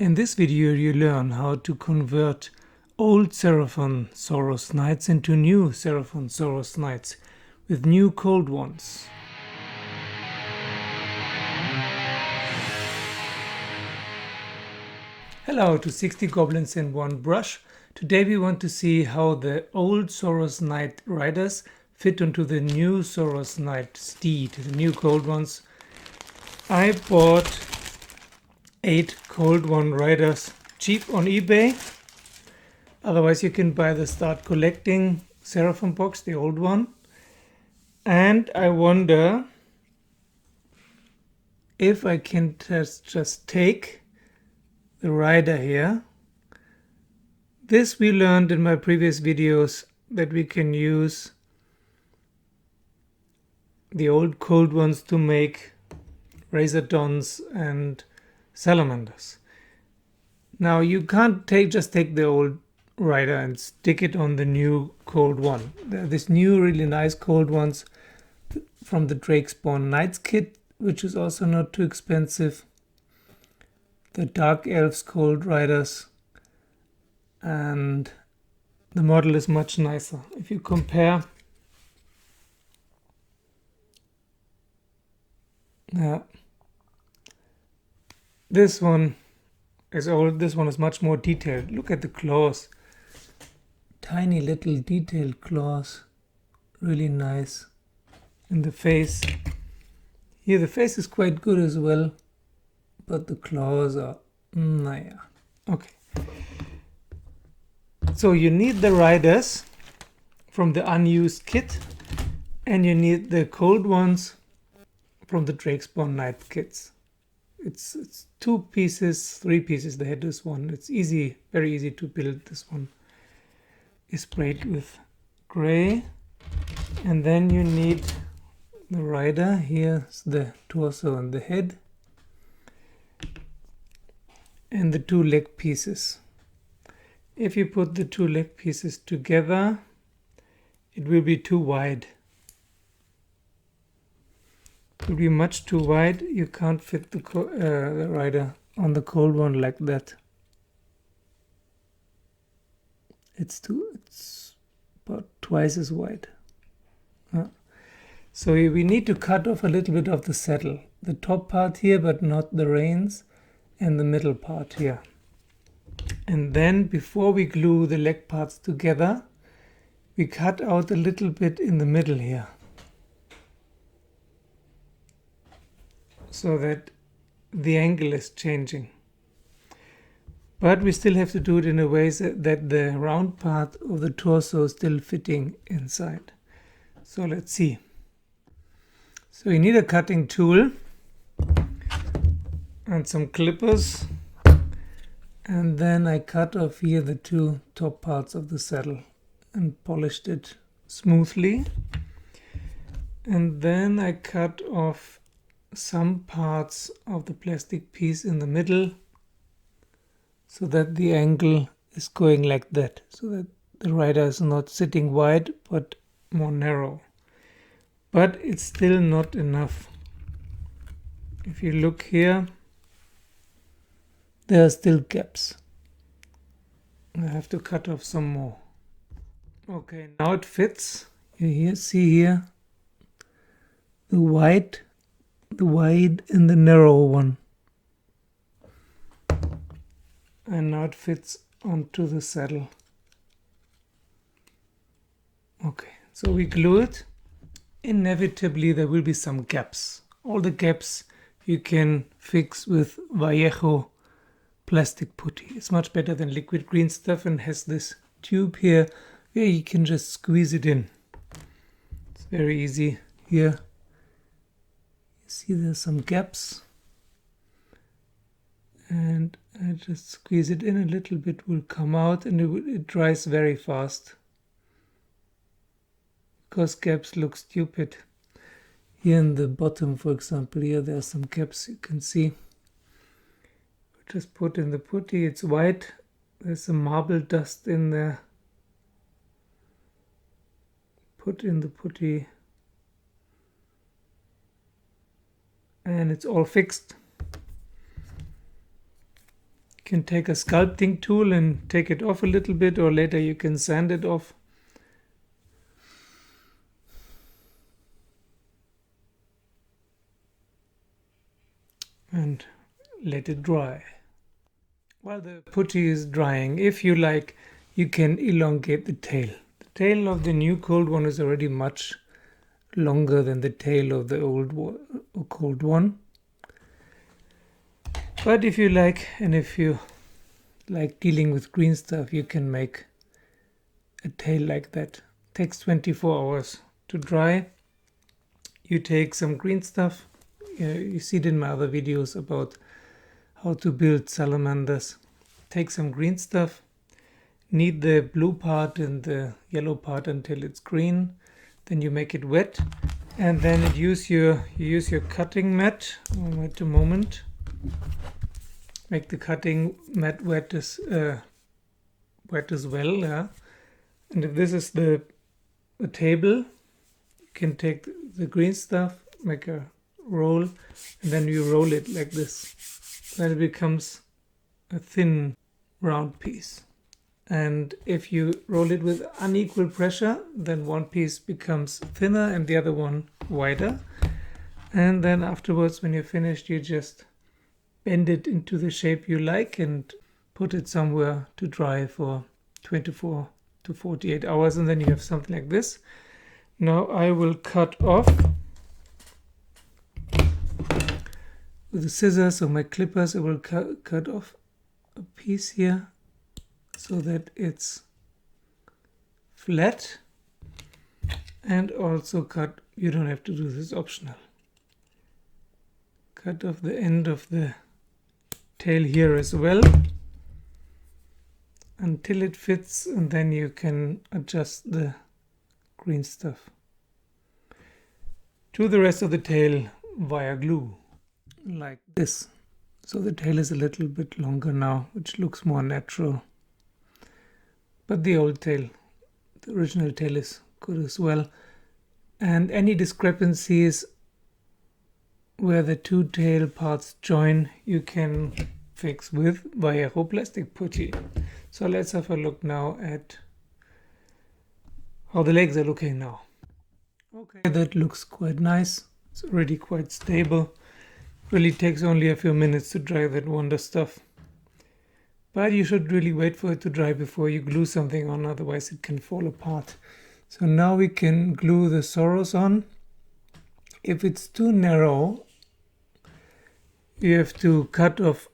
In this video you learn how to convert old Seraphon Saurus Knights into new Seraphon Saurus Knights with new Cold Ones. Hello to 60 Goblins in one brush. Today we want to see how the old Saurus Knight Riders fit onto the new Saurus Knight Steed, the new Cold Ones. I bought 8 Cold One Riders cheap on eBay. Otherwise you can buy the Start Collecting Seraphon box, the old one. And I wonder if I can just take the rider here. This we learned in my previous videos, that we can use the old Cold Ones to make Razordons and Salamanders. Now you can't just take the old rider and stick it on the new Cold One. There are these new really nice Cold Ones from the Drakespawn Knights kit, which is also not too expensive. The Dark Elves Cold Riders, and the model is much nicer. If you compare, this one is old, this one is much more detailed. Look at the claws. Tiny little detailed claws. Really nice. And the face. Here the face is quite good as well. But the claws are, naya. Okay. So you need the riders from the unused kit. And you need the Cold Ones from the Drakespawn Knight kits. It's 2 pieces, 3 pieces. They had this one. It's easy, very easy to build. This one is sprayed with gray. And then you need the rider. Here's the torso and the head. And the 2 leg pieces. If you put the 2 leg pieces together, it will be too wide. It will be much too wide. You can't fit the rider on the Cold One like that. It's about twice as wide. So we need to cut off a little bit of the saddle. The top part here, but not the reins, and the middle part here. And then before we glue the leg parts together, we cut out a little bit in the middle here, so that the angle is changing. But we still have to do it in a way that the round part of the torso is still fitting inside. So let's see. So you need a cutting tool and some clippers. And then I cut off here the 2 top parts of the saddle and polished it smoothly. And then I cut off some parts of the plastic piece in the middle, so that the angle is going like that, so that the rider is not sitting wide but more narrow. But it's still not enough. If you look here, there are still gaps. I have to cut off some more. Okay, now it fits. You see here the wide and the narrow one. And now it fits onto the saddle. Okay, so we glue it. Inevitably there will be some gaps. All the gaps you can fix with Vallejo Plastic Putty. It's much better than liquid Greenstuff and has this tube here where you can just squeeze it in. It's very easy here. You see there's some gaps. And I just squeeze it in, a little bit will come out, and it dries very fast. Because gaps look stupid. Here in the bottom, for example, here there are some gaps you can see. Just put in the putty, it's white, there's some marble dust in there. Put in the putty. And it's all fixed. can take a sculpting tool and take it off a little bit, or later you can sand it off. And let it dry. While the putty is drying, if you like, you can elongate the tail. The tail of the new cold one is already much longer than the tail of the old cold one. But if you like, and if you like dealing with green stuff, you can make a tail like that. It takes 24 hours to dry. You take some green stuff. You see it in my other videos about how to build salamanders. Take some green stuff, knead the blue part and the yellow part until it's green. Then you make it wet, and then you use your cutting mat. Wait a moment. Make the cutting mat wet as well. Yeah. And if this is the table, you can take the green stuff, make a roll, and then you roll it like this. Then it becomes a thin round piece. And if you roll it with unequal pressure, then one piece becomes thinner and the other one wider. And then afterwards, when you're finished, you just bend it into the shape you like and put it somewhere to dry for 24 to 48 hours, and then you have something like this. Now I will cut off with the scissors or my clippers. I will cut off a piece here so that it's flat, and also cut, you don't have to do this, optional. Cut off the end of the tail here as well until it fits, and then you can adjust the green stuff to the rest of the tail via glue, like this. So the tail is a little bit longer now, which looks more natural. But the old tail, the original tail, is good as well. And any discrepancies where the two tail parts join, you can fix with Vallejo Plastic Putty. So let's have a look now at how the legs are looking now. Okay, that looks quite nice. It's already quite stable. Really takes only a few minutes to dry that wonder stuff. But you should really wait for it to dry before you glue something on, otherwise it can fall apart. So now we can glue the Saurus on. If it's too narrow, you have to cut off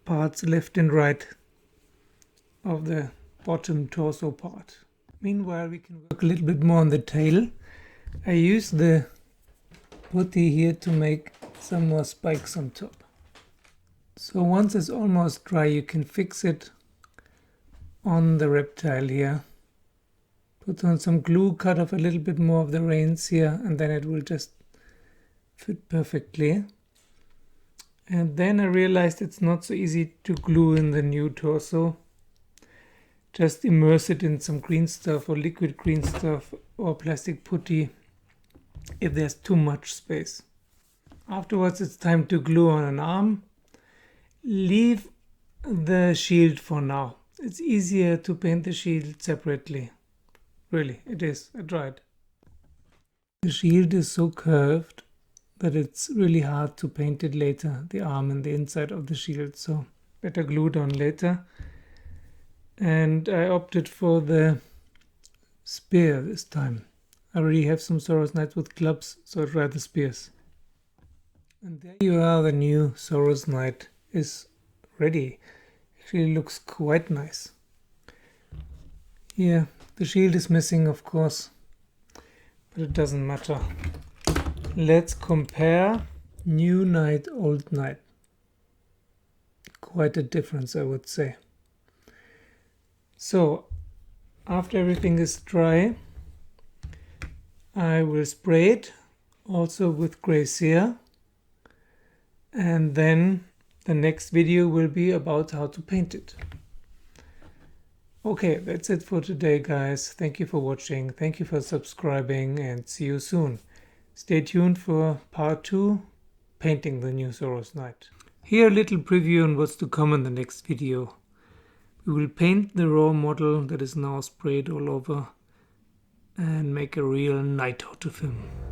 parts left and right of the bottom torso part. Meanwhile, we can work a little bit more on the tail. I use the putty here to make some more spikes on top. So once it's almost dry, you can fix it on the reptile here. Put on some glue, cut off a little bit more of the reins here, and then it will just fit perfectly. And then I realized it's not so easy to glue in the new torso. Just immerse it in some green stuff or liquid green stuff or plastic putty if there's too much space. Afterwards, it's time to glue on an arm. Leave the shield for now. It's easier to paint the shield separately. Really, it is. I tried. The shield is so curved that it's really hard to paint it later, the arm and the inside of the shield, so better glue it on later. And I opted for the spear this time. I already have some Saurus Knights with clubs, so I tried the spears. And there you are, the new Saurus Knight is ready. Actually looks quite nice. Here, the shield is missing, of course, but it doesn't matter. Let's compare new knight, old knight. Quite a difference, I would say. So, after everything is dry, I will spray it also with gray cere, and then the next video will be about how to paint it. Okay, that's it for today, guys. Thank you for watching, thank you for subscribing, and see you soon. Stay tuned for part 2, painting the new Saurus Knight. Here a little preview on what's to come in the next video. We will paint the raw model that is now sprayed all over and make a real knight out of him.